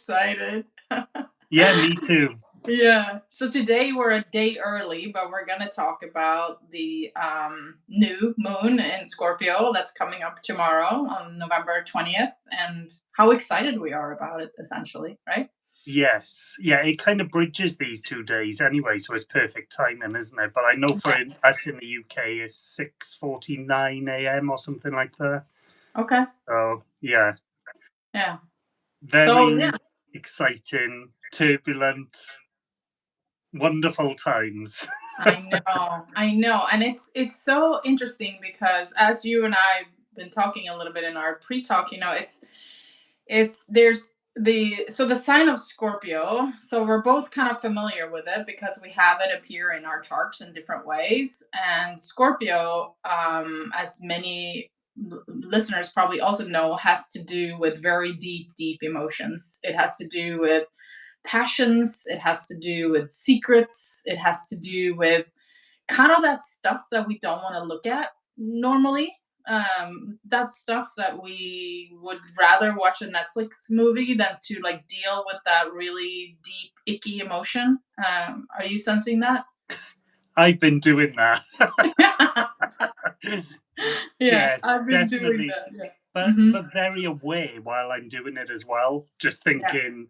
excited. Yeah, me too. Yeah. So today we're a day early, but we're going to talk about the new moon in Scorpio that's coming up tomorrow on November 20th and how excited we are about it, essentially, right? Yes. Yeah, it kind of bridges these 2 days anyway, so it's perfect timing, isn't it? But I know for Yeah. us in the UK, it's 6:49 a.m. or something like that. Okay. So, yeah, Yeah. So, yeah. very exciting, turbulent, wonderful times. I know, and it's so interesting because as you and I've been talking a little bit in our pre-talk, it's there's the sign of Scorpio. So we're both kind of familiar with it because we have it appear in our charts in different ways. And Scorpio, as many listeners probably also know, has to do with very deep, deep emotions. It has to do with passions, it has to do with secrets, it has to do with kind of that stuff that we don't want to look at normally. That stuff that we would rather watch a Netflix movie than to like deal with that really deep, icky emotion. Are you sensing that? I've been doing that. Yeah, Yes, I've been doing definitely. that. Yeah. But very aware while I'm doing it as well. Just Yeah. thinking,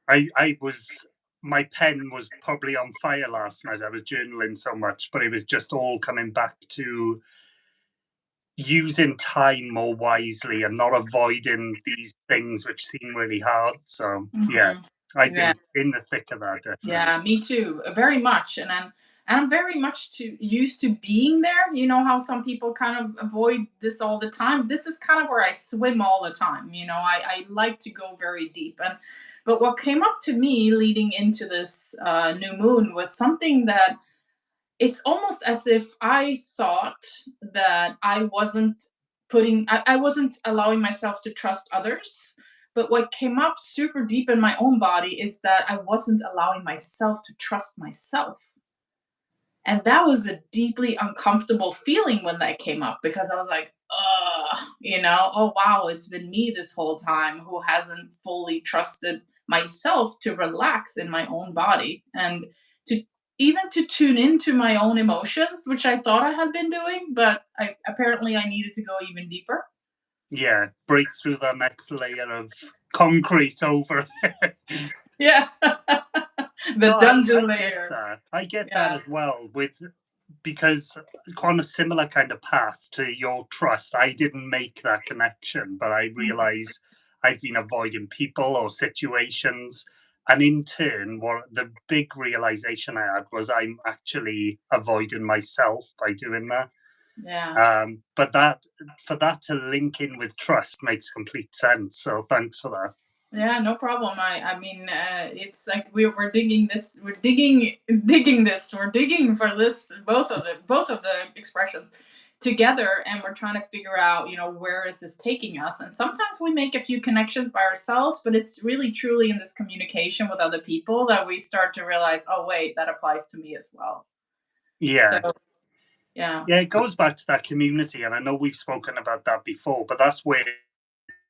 I was my pen was probably on fire last night. I was journaling so much, but it was just all coming back to using time more wisely and not avoiding these things which seem really hard. So yeah, Mhm. I've Yeah. been in the thick of that, definitely. Yeah, me too. Very much. And I'm very much used to being there. You know how some people kind of avoid this all the time. This is kind of where I swim all the time. I like to go very deep. And but what came up to me leading into this new moon was something that it's almost as if I thought that I wasn't allowing myself to trust others. But what came up super deep in my own body is that I wasn't allowing myself to trust myself. And that was a deeply uncomfortable feeling when that came up because I was like, oh wow, it's been me this whole time who hasn't fully trusted myself to relax in my own body and to even to tune into my own emotions, which I thought I had been doing, but apparently I needed to go even deeper. Yeah, break through the next layer of concrete over. Yeah. The No, dungeon I get layer. that. I get that Yeah. as well because on a similar kind of path to your trust, I didn't make that connection, but I realize I've been avoiding people or situations. And in turn, what the big realization I had was I'm actually avoiding myself by doing that. Yeah. But that for that to link in with trust makes complete sense. So thanks for that. Yeah, no problem. I mean, it's like we're digging this, digging this, we're digging for this, both of the expressions together, and we're trying to figure out, where is this taking us? And sometimes we make a few connections by ourselves, but it's really truly in this communication with other people that we start to realize, oh wait, that applies to me as well. So Yeah. yeah. Yeah, it goes back to that community, and I know we've spoken about that before, but that's where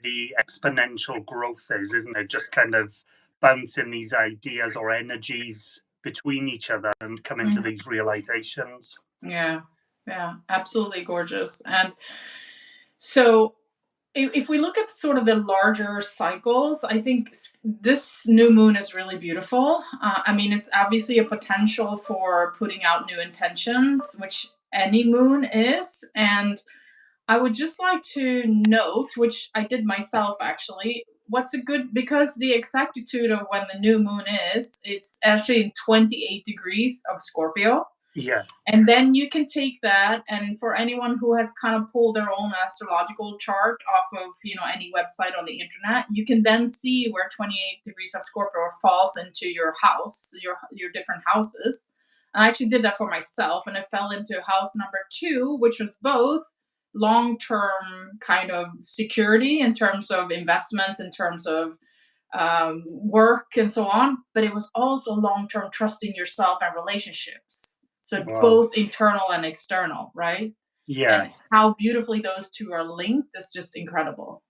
the exponential growth is, isn't it? Just kind of bouncing these ideas or energies between each other and coming to Mhm. these realizations. Yeah, yeah, absolutely gorgeous. And so if we look at sort of the larger cycles, I think this new moon is really beautiful. I mean, it's obviously a potential for putting out new intentions, which any moon is. And I would just like to note, which I did myself actually, what's a good, because the exactitude of when the new moon is, it's actually in 28 degrees of Scorpio. Yeah. And then you can take that, and for anyone who has kind of pulled their own astrological chart off of, any website on the internet, you can then see where 28 degrees of Scorpio falls into your house, your different houses. I actually did that for myself, and it fell into house number 2, which was both long-term kind of security in terms of investments, in terms of work and so on, but it was also long-term trusting yourself and relationships. So Wow. both internal and external, right? Yeah. And how beautifully those two are linked is just incredible.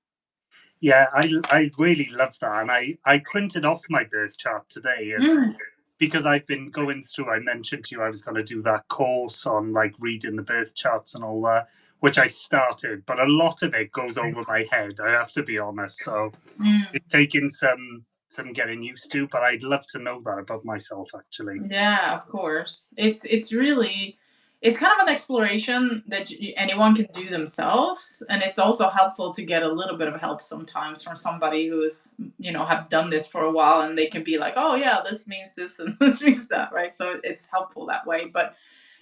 Yeah, I really love that, and I printed off my birth chart today, and Mm, because I've been going through, I mentioned to you I was going to do that course on like reading the birth charts and all that, which I started, but a lot of it goes over my head. I have to be honest, so mm. it's taking some getting used to. But I'd love to know that about myself, actually. Yeah, of course. It's really it's kind of an exploration that anyone can do themselves, and it's also helpful to get a little bit of help sometimes from somebody who's have done this for a while, and they can be like, oh yeah, this means this and this means that, right? So it's helpful that way. But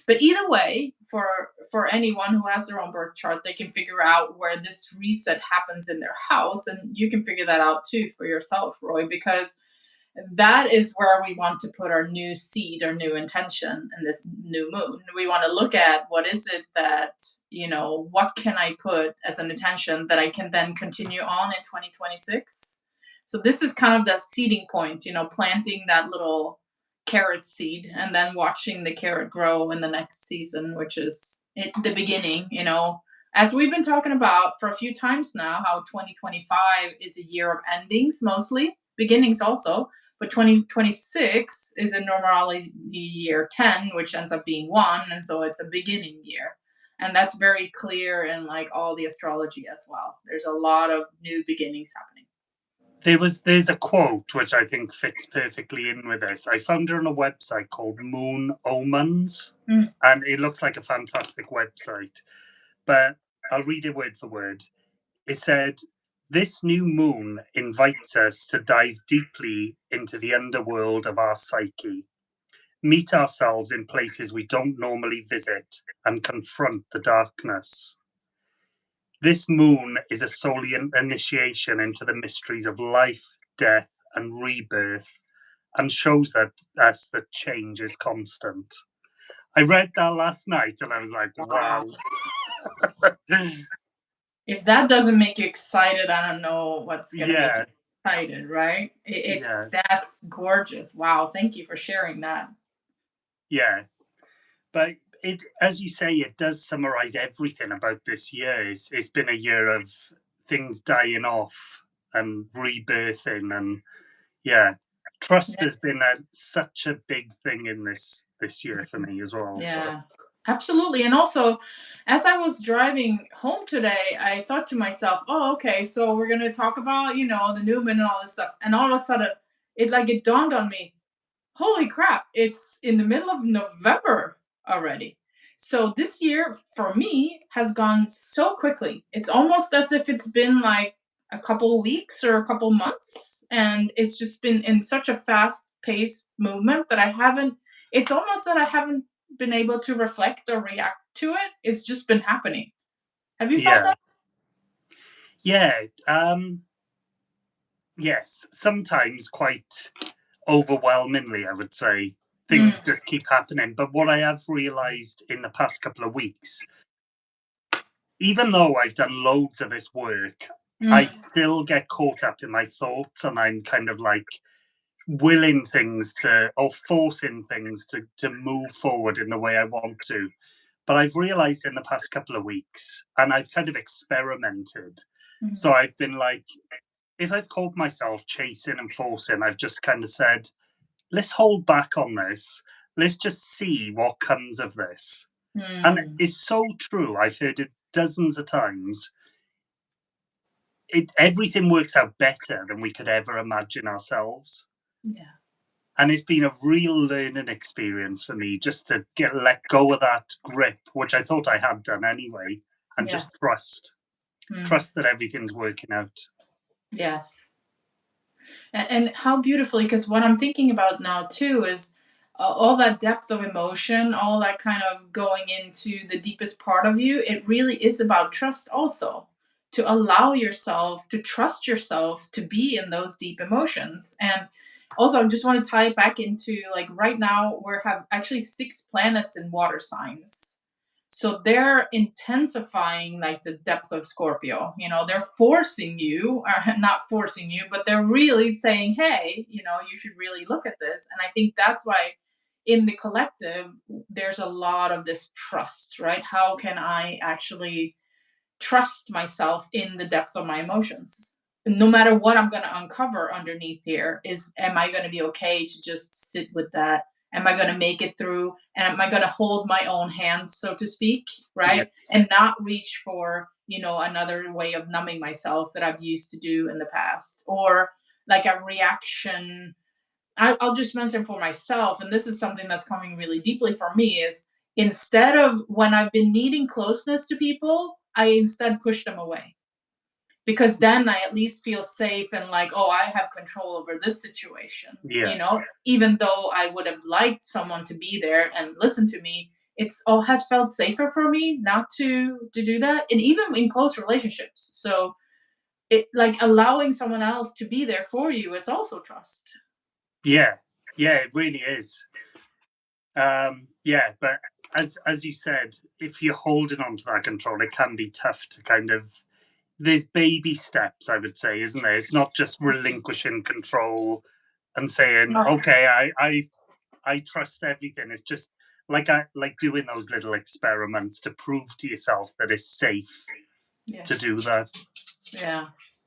either way, for anyone who has their own birth chart, they can figure out where this reset happens in their house, and you can figure that out too for yourself, Roy, because that is where we want to put our new seed, our new intention in this new moon. We want to look at what is it that, what can I put as an intention that I can then continue on in 2026? So this is kind of the seeding point, planting that little carrot seed and then watching the carrot grow in the next season, which is the beginning, as we've been talking about for a few times now, how 2025 is a year of endings mostly, beginnings also, but 2026 is a numerology year 10, which ends up being one. And so it's a beginning year. And that's very clear in like all the astrology as well. There's a lot of new beginnings happening. There's a quote which I think fits perfectly in with this. I found her on a website called Moon Omens, Mm. and it looks like a fantastic website. But I'll read it word for word. It said, "This new moon invites us to dive deeply into the underworld of our psyche, meet ourselves in places we don't normally visit, and confront the darkness. This moon is a soul initiation into the mysteries of life, death, and rebirth, and shows us that change is constant." I read that last night and I was like, Wow. wow. If that doesn't make you excited, I don't know what's going to make you Yeah, excited, right? yeah, That's gorgeous. Wow. Thank you for sharing that. yeah. But it, as you say, it does summarize everything about this year. It's been a year of things dying off and rebirthing, and yeah, trust has been such a big thing in this year for me as well. So Yeah, absolutely. And also, as I was driving home today, I thought to myself, oh, okay, so we're going to talk about, the Newman and all this stuff. And all of a sudden, it dawned on me, holy crap, it's in the middle of November already. So this year for me has gone so quickly. It's almost as if it's been like a couple weeks or a couple months. And it's just been in such a fast paced movement that I haven't, it's almost that I haven't been able to reflect or react to it. It's just been happening. Have you felt yeah, that? yeah. Yes, sometimes quite overwhelmingly, I would say. Things Mm, just keep happening. But what I have realized in the past couple of weeks, even though I've done loads of this work, I mm, still get caught up in my thoughts, and I'm kind of like willing things to, or forcing things to move forward in the way I want to. But I've realized in the past couple of weeks, and I've kind of experimented. mm. So I've been like, if I've caught myself chasing and forcing, I've just kind of said, let's hold back on this. Let's just see what comes of this. And Mm. it's so true. I've heard it dozens of times. Everything works out better than we could ever imagine ourselves. Yeah. And it's been a real learning experience for me just to let go of that grip, which I thought I had done anyway, and Yeah. just trust that everything's working out. Yes. And how beautifully, because what I'm thinking about now too is all that depth of emotion, all that kind of going into the deepest part of you. It really is about trust, also to allow yourself to trust yourself to be in those deep emotions. And also, I just want to tie it back into like right now, we have actually 6 planets in water signs. So they're intensifying like the depth of Scorpio. They're forcing you, or not forcing you, but they're really saying, hey, you should really look at this. And I think that's why in the collective, there's a lot of this trust, right? How can I actually trust myself in the depth of my emotions? no matter what I'm going to uncover underneath here, is am I going to be okay to just sit with that? Am I going to make it through? And am I going to hold my own hands, so to speak, Yeah. right? And not reach for, another way of numbing myself that I've used to do in the past, or like a reaction. I'll just mention for myself, and this is something that's coming really deeply for me, is instead of when I've been needing closeness to people, I instead push them away, because then I at least feel safe and like, oh, I have control over this situation. Yeah. Even though I would have liked someone to be there and listen to me, it's all has felt safer for me not to do that, and even in close relationships. So it like allowing someone else to be there for you is also trust. Yeah. Yeah, it really is. Yeah, but as you said, if you're holding on to that control, it can be tough to kind of. There's baby steps, I would say, isn't there? It's not just relinquishing control and saying, Oh, "Okay, I trust everything." It's just like doing those little experiments to prove to yourself that it's safe to yes. do that. Yeah.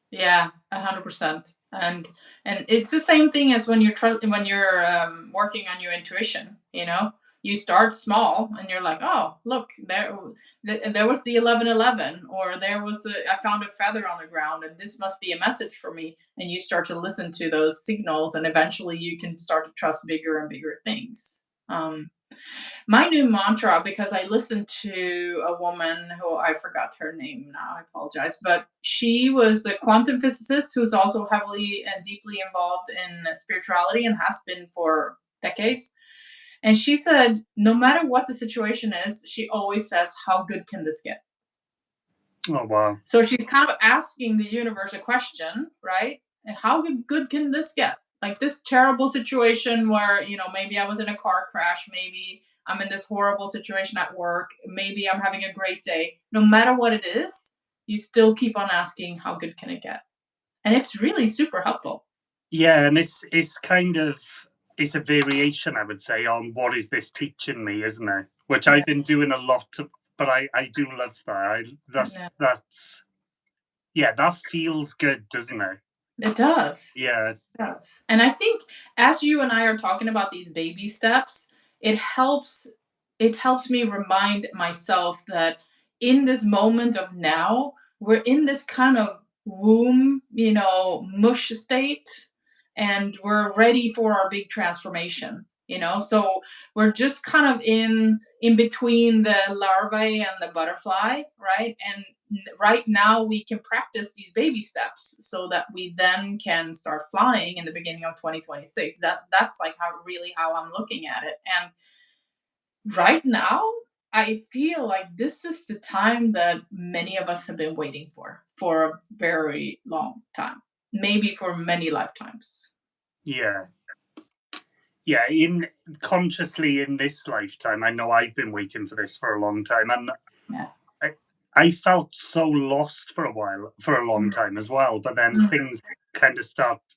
Yeah, 100%. And it's the same thing as when you're working on your intuition, You start small and you're like, "Oh, look, there was the 1111, or I found a feather on the ground and this must be a message for me." And you start to listen to those signals, and eventually you can start to trust bigger and bigger things. My new mantra, because I listened to a woman who I forgot her name now, I apologize, but she was a quantum physicist who's also heavily and deeply involved in spirituality and has been for decades. And she said, no matter what the situation is, she always says, "How good can this get?" Oh wow. So she's kind of asking the universe a question, right? How good can this get? Like this terrible situation where, maybe I was in a car crash, maybe I'm in this horrible situation at work, maybe I'm having a great day. No matter what it is, you still keep on asking, how good can it get? And it's really super helpful. Yeah, and it's kind of it's a variation, I would say, on what is this teaching me, isn't it? Which Yeah. I've been doing a lot of, but I do love that. Yeah. That's yeah, that feels good, doesn't it? It does. Yeah, Yes. And I think as you and I are talking about these baby steps, it helps it helps me remind myself that in this moment of now, we're in this kind of womb, mush state, and we're ready for our big transformation. So we're just kind of in between the larvae and the butterfly, right? And right now we can practice these baby steps so that we then can start flying in the beginning of 2026. That's like how I'm looking at it. And right now I feel like this is the time that many of us have been waiting for a very long time, maybe for many lifetimes. yeah, yeah. In consciously in this lifetime, I know I've been waiting for this for a long time, and Yeah. I, I felt so lost for a while, for a long time as well. But then Mm. things kind of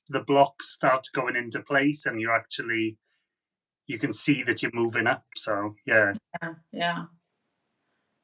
the blocks start going into place, and you can see that you're moving up. So yeah, Yeah, yeah.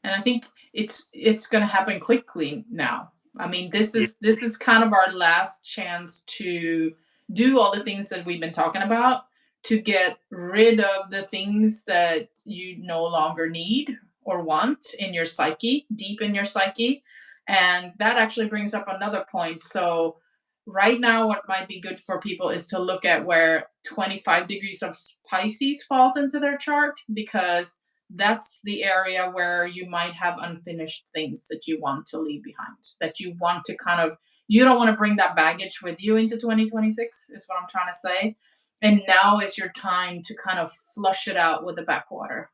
And I think it's going to happen quickly now. I mean, this yeah, is this is kind of our last chance to do all the things that we've been talking about, to get rid of the things that you no longer need or want in your psyche, deep in your psyche. And that actually brings up another point. So right now what might be good for people is to look at where 25 degrees of Pisces falls into their chart, because that's the area where you might have unfinished things that you want to leave behind, that you want to kind of, you don't want to bring that baggage with you into 2026, is what I'm trying to say. And now is your time to kind of flush it out with the backwater.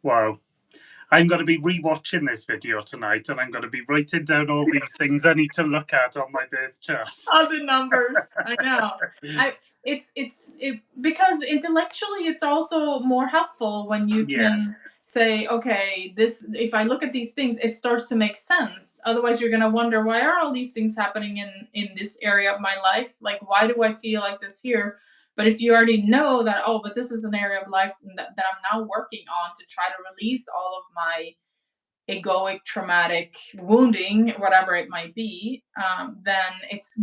wow. I'm going to be rewatching this video tonight, and I'm going to be writing down all these things I need to look at on my birth chart. All the numbers, I know. I Because intellectually it's also more helpful when you Yeah, can say, okay, this, if I look at these things, it starts to make sense. Otherwise you're going to wonder, why are all these things happening in this area of my life? Like, why do I feel like this here? But if you already know that, oh, but this is an area of life that I'm now working on to try to release all of my egoic traumatic wounding, whatever it might be, then it's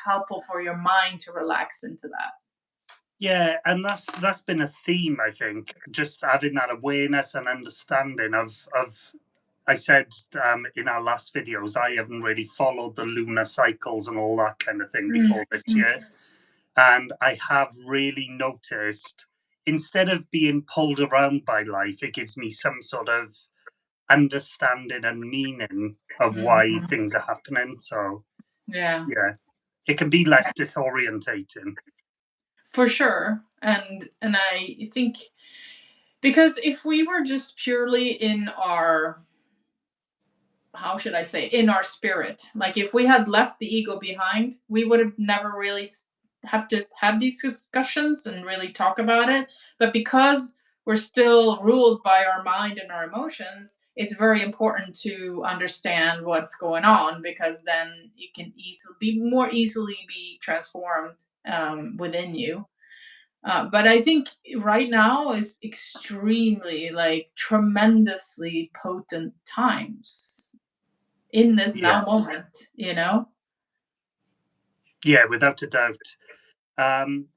helpful for your mind to relax into that. Yeah, and that's been a theme, I think, just having that awareness and understanding of. I said in our last videos, I haven't really followed the lunar cycles and all that kind of thing before this Mm-hmm. year, and I have really noticed instead of being pulled around by life, it gives me some sort of understanding and meaning of why Mm-hmm. things are happening. So Yeah, yeah, it can be less disorientating. for sure. And I think, because if we were just purely in our, how should I say, in our spirit. Like if we had left the ego behind, we would have never really have to have these discussions and really talk about it. But because we're still ruled by our mind and our emotions, it's very important to understand what's going on, because then it can easily be transformed within you. But I think right now is extremely, like, tremendously potent times in this now Yeah, moment, you know? yeah, without a doubt.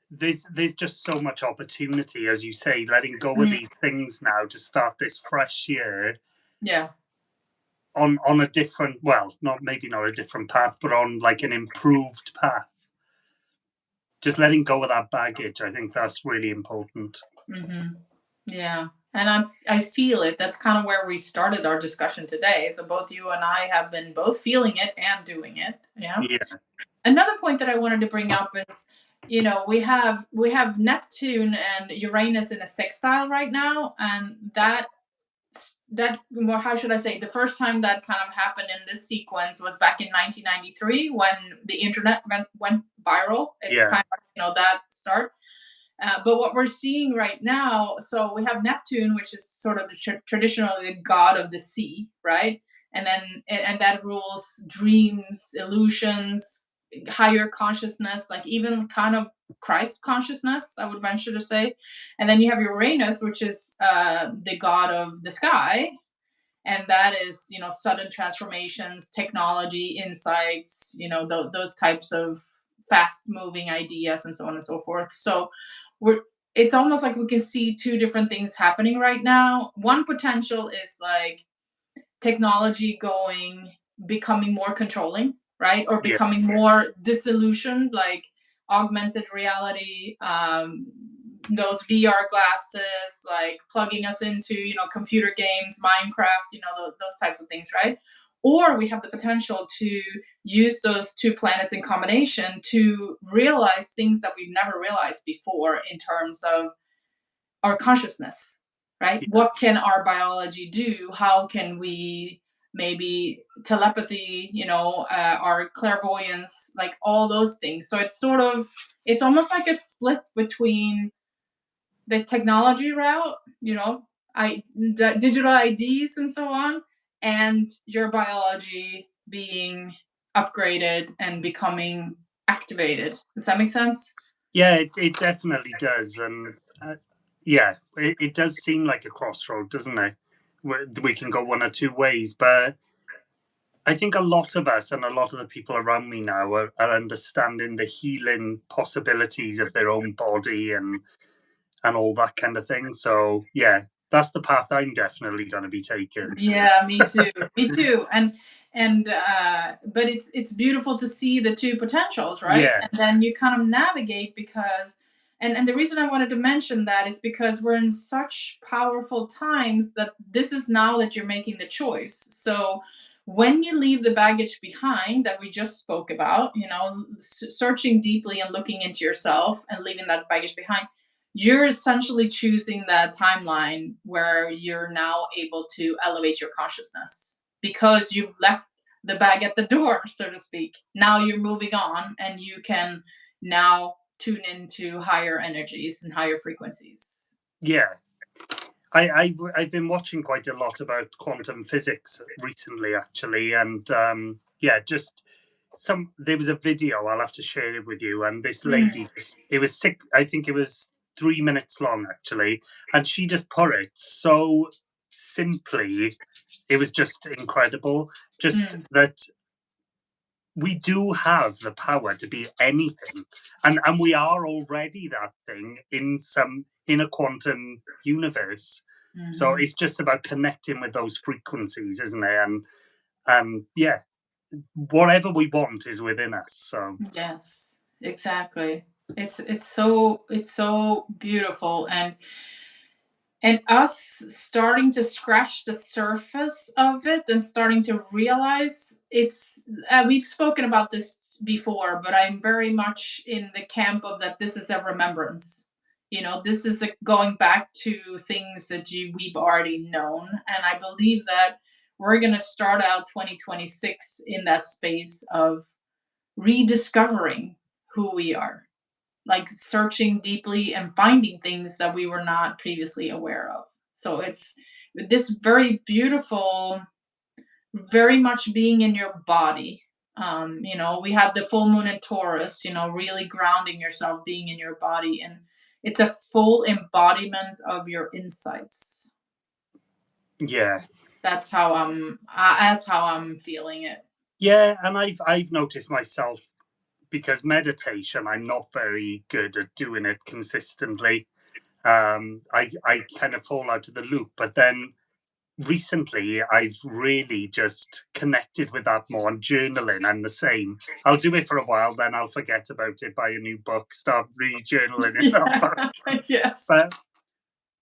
There's just so much opportunity, as you say, letting go of Mm, these things now to start this fresh year yeah. on a different, well, not maybe not a different path, but on like an improved path. Just letting go of that baggage, I think that's really important. Mhm. Yeah. And I feel it. That's kind of where we started our discussion today. So both you and I have been both feeling it and doing it. Yeah. Yeah, Another point that I wanted to bring up is, we have Neptune and Uranus in a sextile right now, and that, well, how should I say, the first time that kind of happened in this sequence was back in 1993 when the internet went viral. It's yeah, kind of, that start. But what we're seeing right now, so we have Neptune, which is sort of traditionally the god of the sea, right? And that rules dreams, illusions, higher consciousness, like even kind of Christ consciousness, I would venture to say. And then you have Uranus, which is the god of the sky, and that is, sudden transformations, technology, insights, those types of fast moving ideas, and so on and so forth. So we're it's almost like we can see two different things happening right now. One potential is like technology becoming more controlling, right? Or yeah, becoming more disillusioned, like augmented reality, those VR glasses, like plugging us into, computer games, Minecraft, those types of things, right? Or we have the potential to use those two planets in combination to realize things that we've never realized before in terms of our consciousness, right? yeah, What can our biology do? How can we, maybe telepathy, our clairvoyance, like all those things. So it's almost like a split between the technology route, digital IDs and so on, and your biology being upgraded and becoming activated. Does that make sense? yeah. It definitely does, and yeah, it does seem like a crossroad, doesn't it? We can go one or two ways, but I think a lot of us and a lot of the people around me now are understanding the healing possibilities of their own body and all that kind of thing. So yeah, that's the path I'm definitely going to be taking. Yeah, me too. Me too. And but it's beautiful to see the two potentials, right? Yeah, And then you kind of navigate, because and the reason I wanted to mention that is because we're in such powerful times that this is now that you're making the choice. So when you leave the baggage behind that we just spoke about, searching deeply and looking into yourself and leaving that baggage behind, you're essentially choosing that timeline where you're now able to elevate your consciousness because you've left the bag at the door, so to speak. Now you're moving on, and you can now tune into higher energies and higher frequencies. yeah. I've been watching quite a lot about quantum physics recently, actually, and yeah, just some. There was a video I'll have to share it with you, and this Mm. lady, it was sick. I think it was 3 minutes long, actually, and she just put it so simply, it was just incredible. Just Mm, that we do have the power to be anything, and we are already that thing in a quantum universe. So mhm. it's just about connecting with those frequencies, isn't it? And yeah, whatever we want is within us. So Yes, exactly. It's so beautiful, and us starting to scratch the surface of it and starting to realize it's we've spoken about this before, but I'm very much in the camp of that this is a remembrance. This is going back to things that we've already known, and I believe that we're going to start out 2026 in that space of rediscovering who we are, like searching deeply and finding things that we were not previously aware of. So it's this very beautiful, very much being in your body. We had the full moon in Taurus, really grounding yourself, being in your body. And it's a full embodiment of your insights. yeah, That's how I'm feeling it. yeah, and I've noticed myself, because meditation, I'm not very good at doing it consistently. I kind of fall out of the loop, but then recently I've really just connected with that more. And journaling, I'm the same. I'll do it for a while, then I'll forget about it, buy a new book, start re-journaling in that book. Yeah. Yes.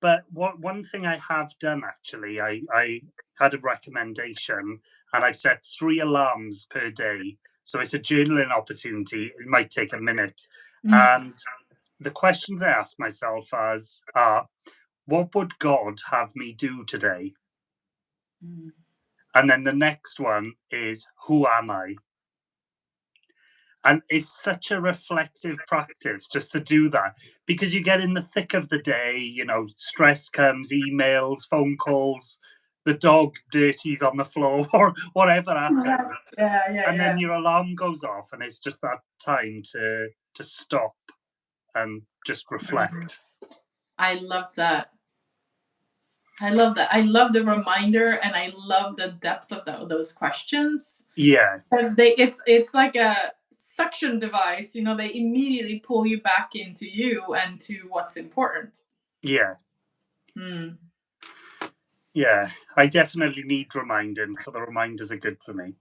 But one thing I have done, actually, I had a recommendation, and I've set 3 alarms per day. So it's a journaling opportunity. It might take a minute. Mm, And the questions I ask myself are, what would God have me do today? mm, And then the next one is, who am I? And it's such a reflective practice just to do that, because you get in the thick of the day, stress comes, emails, phone calls, the dog dirties on the floor, or whatever yeah, happens. yeah, And yeah. then your alarm goes off, and it's just that time to stop and just Mhm. reflect. I love that. I love that. I love the reminder, and I love the depth of those questions, Yeah, because it's like a suction device. They immediately pull you back into you and to what's important. yeah, Hmm. yeah. I definitely need reminding, so the reminders are good for me.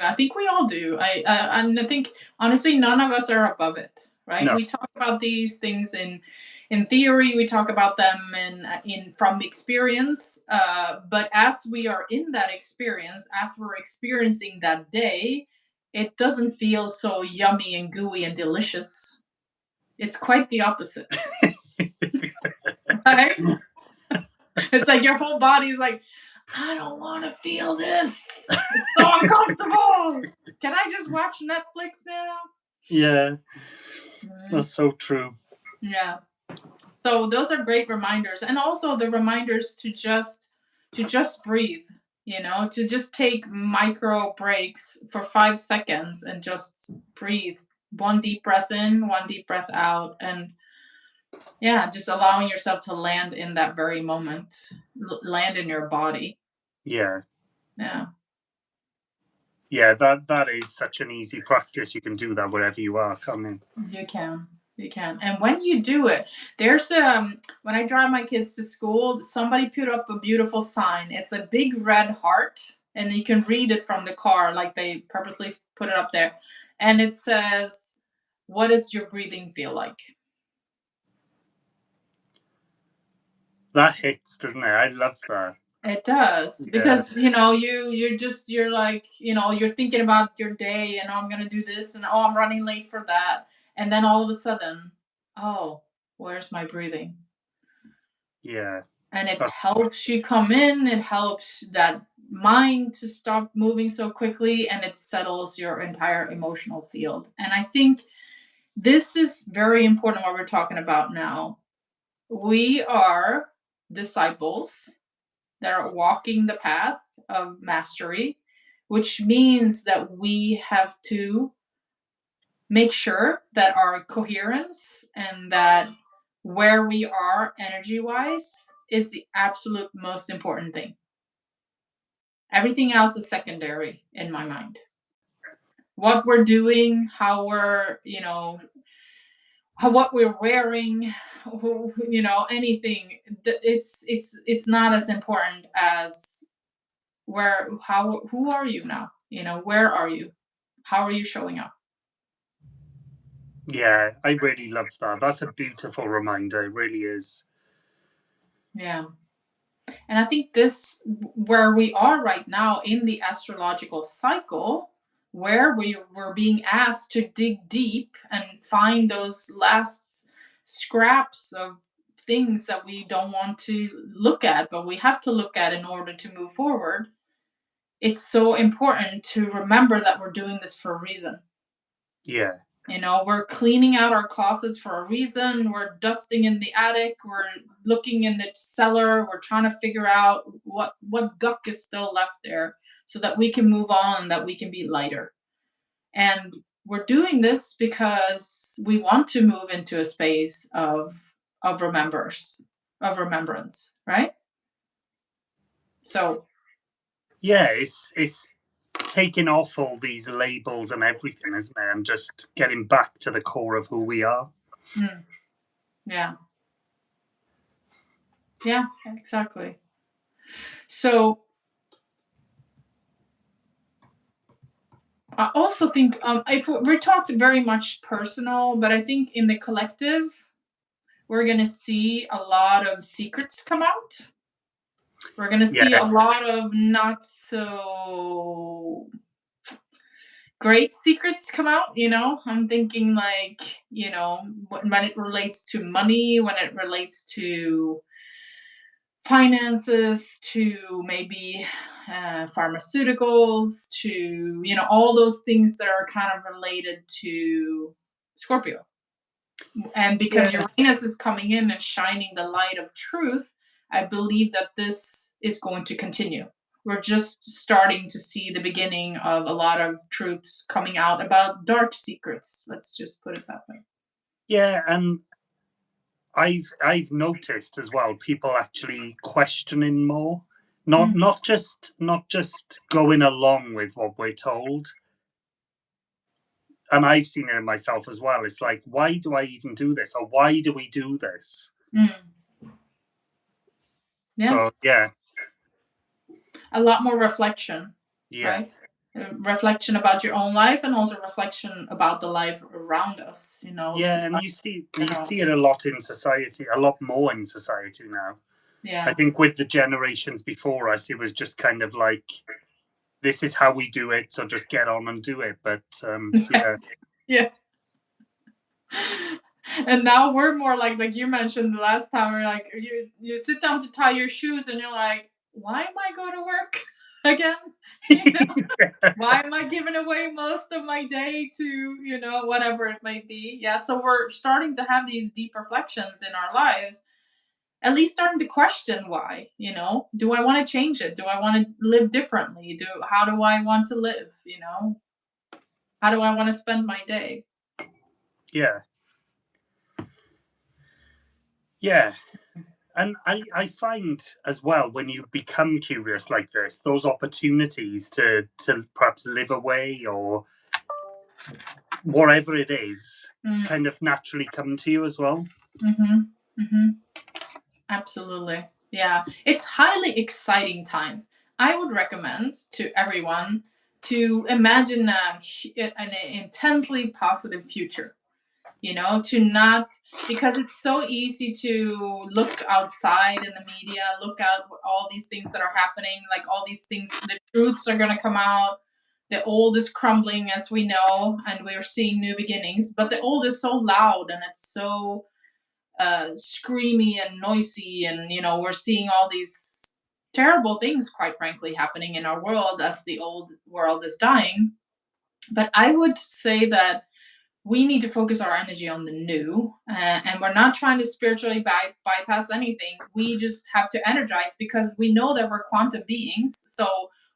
I think we all do. And I think honestly, none of us are above it, right? No, We talk about these things in theory. We talk about them in from experience. But as we are in that experience, as we're experiencing that day, it doesn't feel so yummy and gooey and delicious. It's quite the opposite, right? It's like your whole body is like, I don't want to feel this. It's so uncomfortable. Can I just watch Netflix now? yeah, Mhm. that's so true. Yeah. So those are great reminders, and also the reminders to just breathe. To just take micro breaks for 5 seconds and just breathe. One deep breath in, one deep breath out, and yeah, just allowing yourself to land in that very moment, land in your body. Yeah. Yeah. Yeah, that is such an easy practice. You can do that wherever you are, can't you? You can. You can. And when you do it, there's when I drive my kids to school, somebody put up a beautiful sign. It's a big red heart, and you can read it from the car, like they purposely put it up there. And it says, "What does your breathing feel like?" That hits, doesn't it? I love that. It does, Yeah, because you're like, you're thinking about your day, and, "Oh, I'm gonna do this, and oh, I'm running late for that," and then all of a sudden, oh, where's my breathing? yeah, And it that's helps you come in, it helps that mind to stop moving so quickly, and it settles your entire emotional field. And I think this is very important what we're talking about now. We are disciples that are walking the path of mastery, which means that we have to make sure that our coherence and that where we are energy wise is the absolute most important thing. Everything else is secondary in my mind. What we're doing, how we're, what we're wearing, anything. It's not as important as who are you now? Where are you? How are you showing up? Yeah, I really love that. That's a beautiful reminder. It really is. Yeah. And I think this, where we are right now in the astrological cycle, where we're being asked to dig deep and find those last scraps of things that we don't want to look at, but we have to look at in order to move forward. It's so important to remember that we're doing this for a reason. Yeah. We're cleaning out our closets for a reason. We're dusting in the attic. We're looking in the cellar. We're trying to figure out what guck is still left there so that we can move on, that we can be lighter. And we're doing this because we want to move into a space of remembrance, right? So, Yeah, it's taking off all these labels and everything, isn't it? And just getting back to the core of who we are. yeah. Yeah, exactly. So I also think if we're talked very much personal, but I think in the collective, we're gonna see a lot of secrets come out. We're gonna see a Yes. lot of not so great secrets come out. I'm thinking like, when it relates to money, when it relates to finances, to maybe pharmaceuticals, to all those things that are kind of related to Scorpio. And because Yeah. Uranus is coming in and shining the light of truth, I believe that this is going to continue. We're just starting to see the beginning of a lot of truths coming out about dark secrets. Let's just put it that way. Yeah, and I've noticed as well people actually questioning more. Not Mm, not just going along with what we're told. And I've seen it in myself as well. It's like, why do I even do this? Or why do we do this? mm, yeah, So yeah, a lot more reflection, yeah. right? Reflection about your own life and also reflection about the life around us. Yeah, and Society you in general. see it a lot in society, a lot more in society now. I Yeah, think with the generations before us, it was just kind of like, this is how we do it, so just get on and do it. But yeah, yeah. And now we're more like you mentioned the last time. We're like, you sit down to tie your shoes, and you're like, why am I going to work again? You know, why am I giving away most of my day to whatever it may be? Yeah, so we're starting to have these deep reflections in our lives. At least starting to question why. Do I want to change it? Do I want to live differently? How do I want to live? How do I want to spend my day? yeah, yeah. And I find as well when you become curious like this, those opportunities to perhaps live away or whatever it is, Mm, kind of naturally come to you as well. mm-hmm. Mm-hmm. Absolutely. Yeah. It's highly exciting times. I would recommend to everyone to imagine an intensely positive future, to not, because it's so easy to look outside in the media, look at all these things that are happening, like all these things, the truths are going to come out. The old is crumbling, as we know, and we're seeing new beginnings, but the old is so loud and it's so screamy and noisy, and we're seeing all these terrible things, quite frankly, happening in our world as the old world is dying. But I would say that we need to focus our energy on the new, and we're not trying to spiritually bypass anything. We just have to energize, because we know that we're quantum beings. So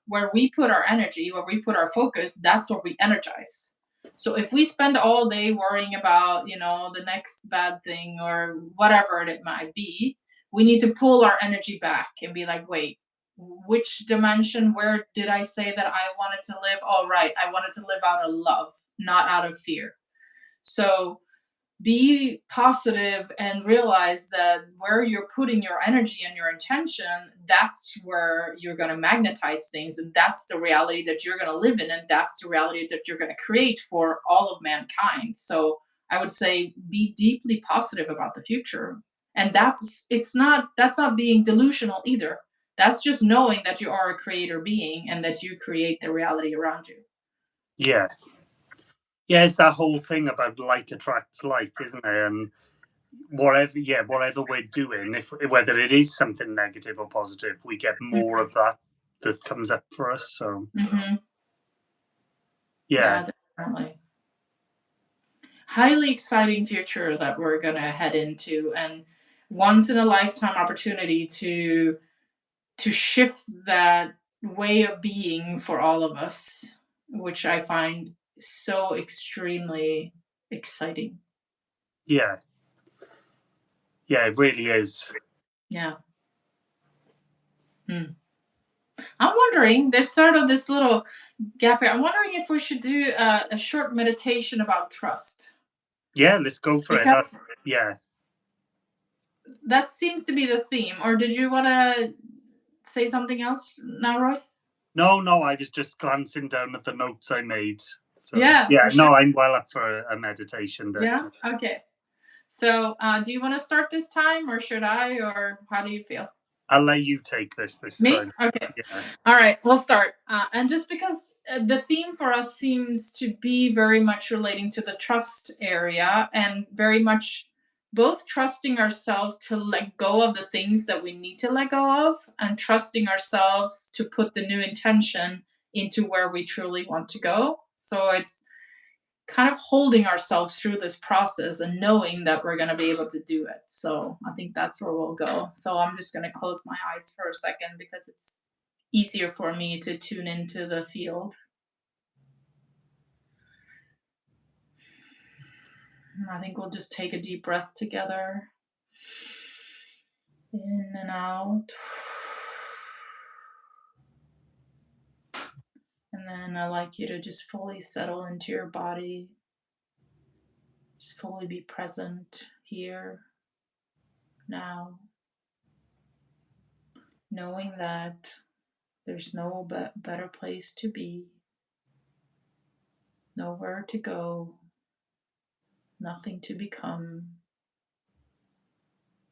where we put our energy, where we put our focus, that's where we energize. So if we spend all day worrying about the next bad thing or whatever it might be, we need to pull our energy back and be like, wait, which dimension, where did I say that I wanted to live? Oh, right, I wanted to live out of love, not out of fear. So be positive and realize that where you're putting your energy and your intention, that's where you're going to magnetize things, and that's the reality that you're going to live in, and that's the reality that you're going to create for all of mankind. So I would say be deeply positive about the future, and that's not being delusional either. That's just knowing that you are a creator being and that you create the reality around you. Yeah. Yeah, it's that whole thing about like attracts like, isn't it? And whatever we're doing, if whether it is something negative or positive, we get more of that comes up for us. So Mm-hmm. yeah, Yeah, definitely. Highly exciting future that we're going to head into, and once in a lifetime opportunity to shift that way of being for all of us, which I find so extremely exciting. yeah, yeah, it really is. Yeah. Hmm. I'm wondering, there's sort of this little gap here. I'm wondering if we should do a short meditation about trust, Yeah, let's go for it. That because yeah. that seems to be the theme. Or did you want to say something else now, Roy? No, no, I was just glancing down at the notes I made. So Yeah, yeah, for sure. no, I'm well up for a meditation, Yeah. definitely. Okay. So, do you want to start this time, or should I, or how do you feel? I'll let you take this Me? time. Okay. Yeah, All right, we'll start. And just because the theme for us seems to be very much relating to the trust area, and very much both trusting ourselves to let go of the things that we need to let go of, and trusting ourselves to put the new intention into where we truly want to go. So it's kind of holding ourselves through this process and knowing that we're going to be able to do it. So I think that's where we'll go. So I'm just going to close my eyes for a second because it's easier for me to tune into the field. I think we'll just take a deep breath together. In and out. And then I'd like you to just fully settle into your body. Just fully be present here, now, knowing that there's no better place to be, nowhere to go, nothing to become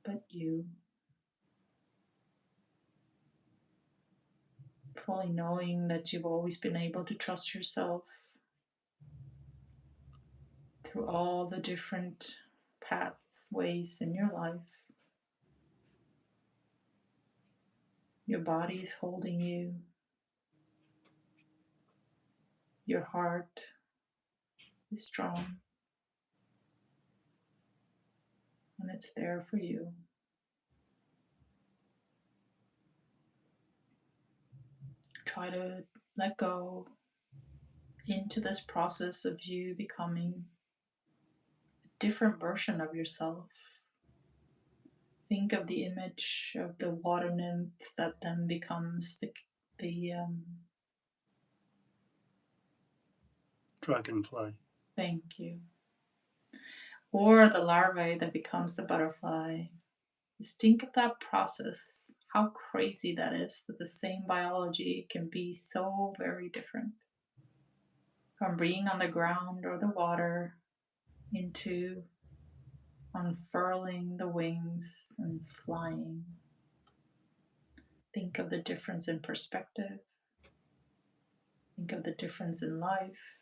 but you. Fully knowing that you've always been able to trust yourself through all the different pathways in your life. Your body is holding you, your heart is strong, and it's there for you. Try to let go into this process of you becoming a different version of yourself. Think of the image of the water nymph that then becomes the dragonfly. thank you, or the larvae that becomes the butterfly. Just think of that process. How crazy that is, that the same biology can be so very different. From being on the ground or the water into unfurling the wings and flying. Think of the difference in perspective. Think of the difference in life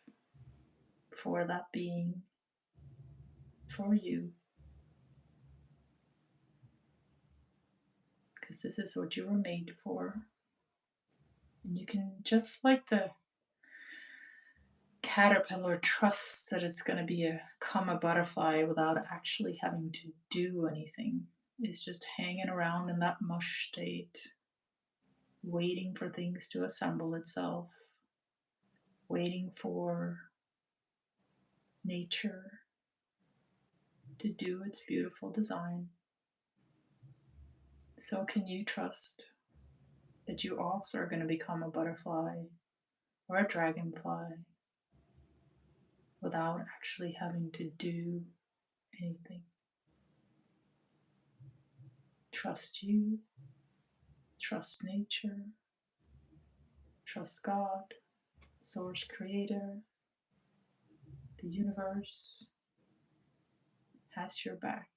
for that being, for you. Because this is what you were made for. And you can, just like the caterpillar, trust that it's going to become a butterfly without actually having to do anything. It's just hanging around in that mush state, waiting for things to assemble itself, waiting for nature to do its beautiful design. So, can you trust that you also are going to become a butterfly or a dragonfly without actually having to do anything? Trust you, trust nature, trust God, Source Creator, the universe has your back.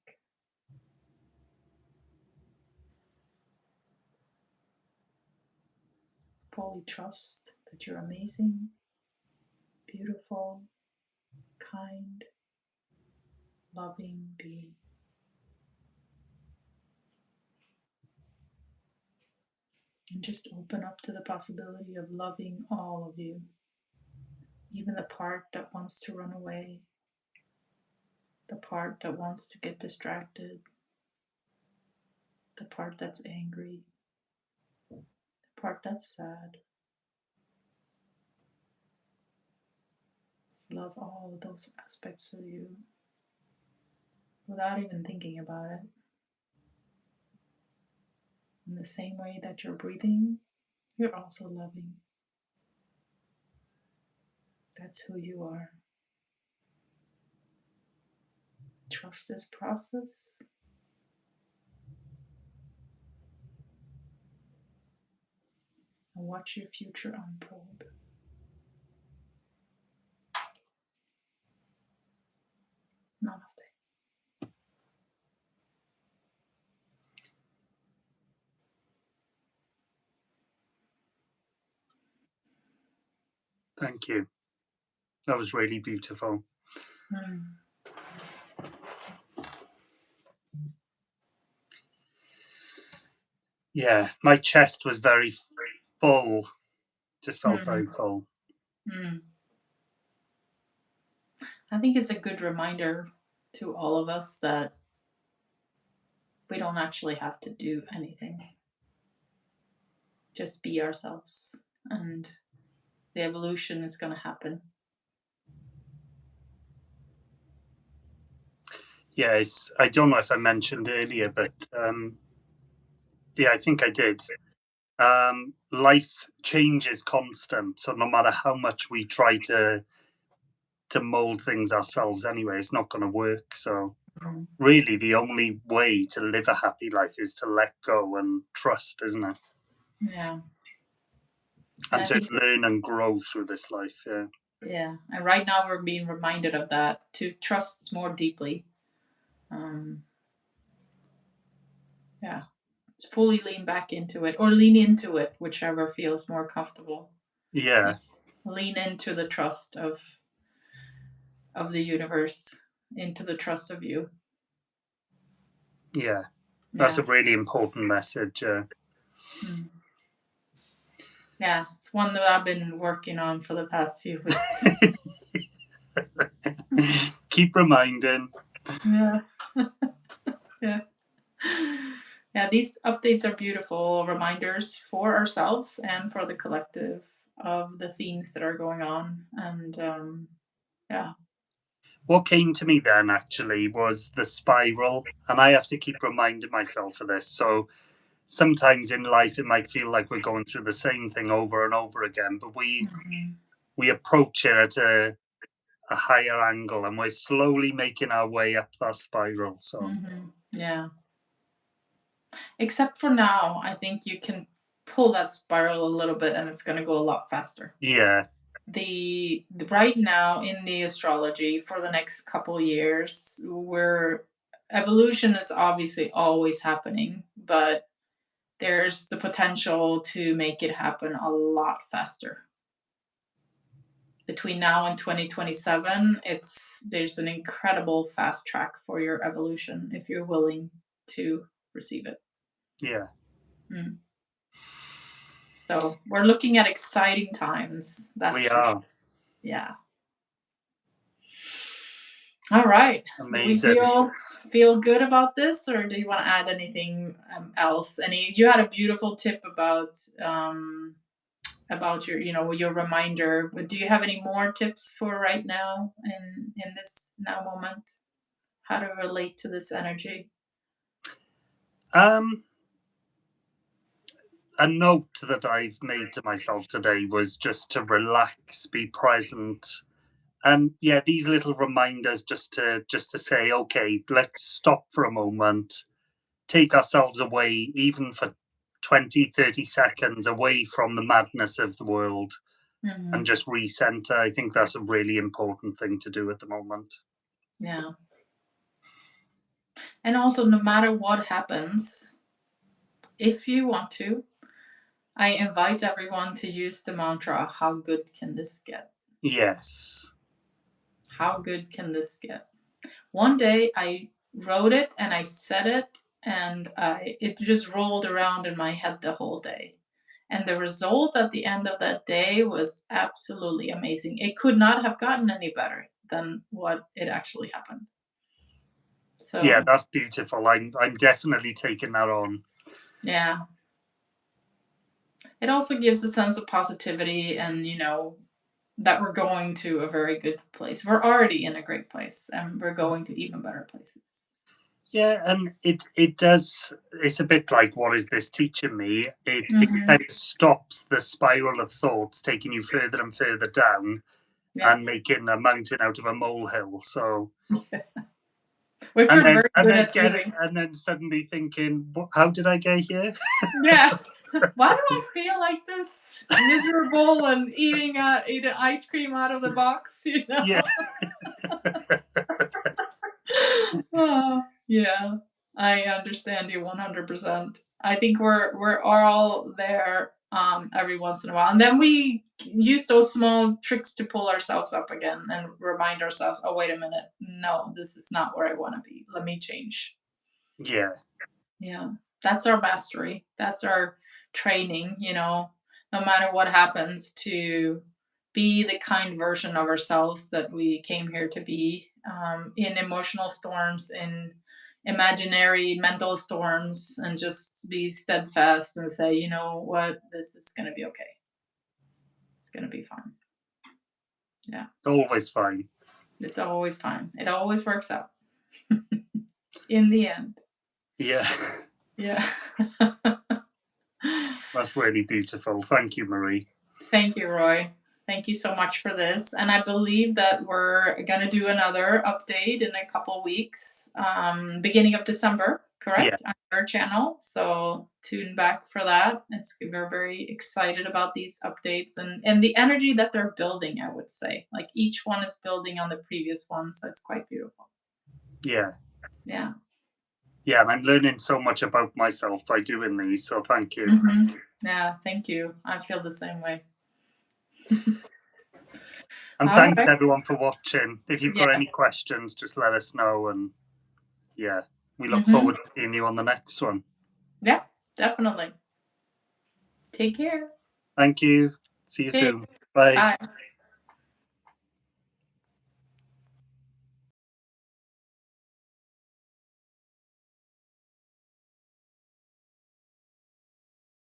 Fully trust that you're amazing, beautiful, kind, loving being. And just open up to the possibility of loving all of you, even the part that wants to run away, the part that wants to get distracted, the part that's angry, the part that's sad. Just love all of those aspects of you without even thinking about it. In the same way that you're breathing, you're also loving. That's who you are. Trust this process. And watch your future unfold. Namaste. Thank you. That was really beautiful. Yeah, my chest was very full. Just felt very full. I think it's a good reminder to all of us that we don't actually have to do anything. Just be ourselves, and the evolution is going to happen. Yes, I don't know if I mentioned earlier, but yeah, I think I did. Life change is constant, so no matter how much we try to mold things ourselves anyway, it's not going to work. So really the only way to live a happy life is to let go and trust, isn't it? Yeah. And to learn and grow through this life. Yeah, and right now we're being reminded of that, to trust more deeply. Yeah, fully lean back into it, or lean into it, whichever feels more comfortable. Yeah. Lean into the trust of the universe, into the trust of you. Yeah, that's a really important message. Yeah, it's one that I've been working on for the past few weeks. Keep reminding. Yeah. Yeah. Yeah, these updates are beautiful reminders for ourselves and for the collective of the themes that are going on. And yeah. What came to me then actually was the spiral, and I have to keep reminding myself of this. So sometimes in life it might feel like we're going through the same thing over and over again, but we approach it at a higher angle, and we're slowly making our way up that spiral. So yeah. Except for now, I think you can pull that spiral a little bit and it's going to go a lot faster. Yeah. The right now in the astrology for the next couple years, where evolution is obviously always happening, but there's the potential to make it happen a lot faster. Between now and 2027, there's an incredible fast track for your evolution if you're willing to receive it. Yeah. So we're looking at exciting times. We are. Sure. Yeah. All right. Amazing. Do we feel good about this, or do you want to add anything else? You had a beautiful tip about your reminder. But do you have any more tips for right now in this now moment? How to relate to this energy? a note that I've made to myself today was just to relax, be present, and yeah, these little reminders just to say, okay, let's stop for a moment, take ourselves away, even for 20, 30 seconds, away from the madness of the world, and Mhm. just recenter. I think that's a really important thing to do at the moment. Yeah. And also, no matter what happens, if you want to, I invite everyone to use the mantra, how good can this get? Yes. How good can this get? One day I wrote it and I said it, and it just rolled around in my head the whole day. And the result at the end of that day was absolutely amazing. It could not have gotten any better than what it actually happened. Yeah, So, that's beautiful. I'm definitely taking that on. yeah, it also gives a sense of positivity and, that we're going to a very good place. We're already in a great place and we're going to even better places. Yeah, and it does. It's a bit like, what is this teaching me? It Hmm. kind of stops the spiral of thoughts, taking you further and further down, Yeah, and making a mountain out of a molehill. So, which and we're then very and good then at get it, doing. and then suddenly thinking, how did I get here? Yeah. Why do I feel like this miserable and eating ice cream out of the box, you know? Yeah, Oh, yeah. I understand you 100%. I think we're all there every once in a while. And then we use those small tricks to pull ourselves up again and remind ourselves, "Oh, wait a minute. No, this is not where I want to be. Let me change." yeah, Yeah, that's our mastery. That's our training, no matter what happens, to be the kind version of ourselves that we came here to be, in emotional storms, in imaginary mental storms, and just be steadfast and say, you know what, this is going to be okay. It's going to be fine. Yeah, it's always fine. it's always fine. It always works out in the end. Yeah, Yeah. that's really beautiful. Thank you, Marie. Thank you, Roy. Thank you so much for this. And I believe that we're going to do another update in a couple weeks, beginning of December, Yeah, correct? On our channel. So tune back for that. We're very excited about these updates and the energy that they're building, I would say. Like each one is building on the previous one. So it's quite beautiful. yeah, Yeah. yeah. And I'm learning so much about myself by doing these. So thank you. Yeah. Thank you. I feel the same way. And All thanks right. everyone for watching. If you've got Yeah. any questions, just let us know. And yeah, we look Hmm. forward to seeing you on the next one. Yeah. Definitely. Take care. Thank you. See you Okay. soon. Bye. Bye.